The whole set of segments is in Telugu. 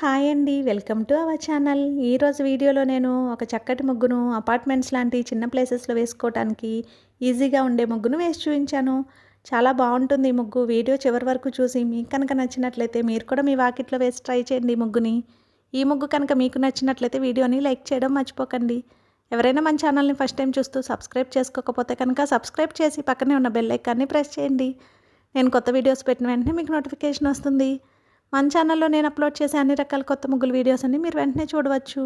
హాయ్ అండి. Welcome to our channel. ఈరోజు వీడియోలో నేను ఒక చక్కటి ముగ్గును అపార్ట్మెంట్స్ లాంటి చిన్న ప్లేసెస్‌లో వేసుకోవటానికి ఈజీగా ఉండే ముగ్గును వేసి చూయించాను. చాలా బావుంటుంది ఈ ముగ్గు. వీడియో చివరి వరకు చూసి మీకు కనుక నచ్చినట్లయితే మీరు కూడా మీ వాకిట్లో వేసి ట్రై చేయండి ఈ ముగ్గుని. ఈ ముగ్గు కనుక మీకు నచ్చినట్లయితే వీడియోని లైక్ చేయడం మర్చిపోకండి. ఎవరైనా మన ఛానల్ని ఫస్ట్ టైం చూస్తూ సబ్స్క్రైబ్ చేసుకోకపోతే కనుక సబ్స్క్రైబ్ చేసి పక్కనే ఉన్న బెల్ ఐకాన్ని ప్రెస్ చేయండి. నేను కొత్త వీడియోస్ పెట్టిన వెంటనే మీకు నోటిఫికేషన్ వస్తుంది. మన ఛానల్లో నేను అప్లోడ్ చేసే అన్ని రకాల కొత్త ముగ్గుల వీడియోస్ అన్ని మీరు వెంటనే చూడవచ్చు.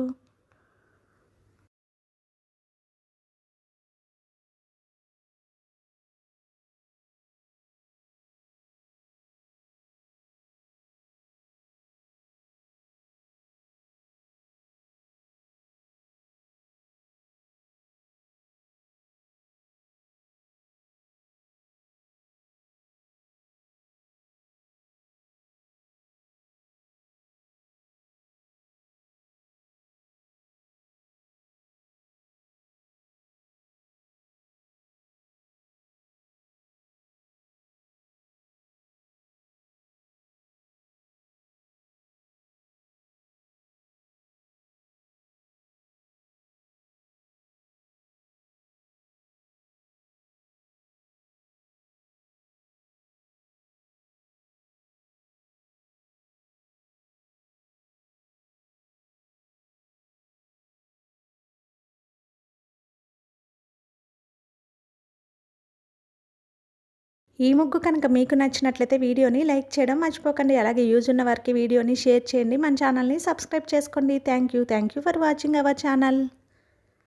ఈ ముగ్గు కనుక మీకు నచ్చినట్లయితే వీడియోని లైక్ చేయడం మర్చిపోకండి. అలాగే యూజ్ ఉన్న వారికి వీడియోని షేర్ చేయండి. మన ఛానల్ని సబ్స్క్రైబ్ చేసుకోండి. Thank you for watching our channel.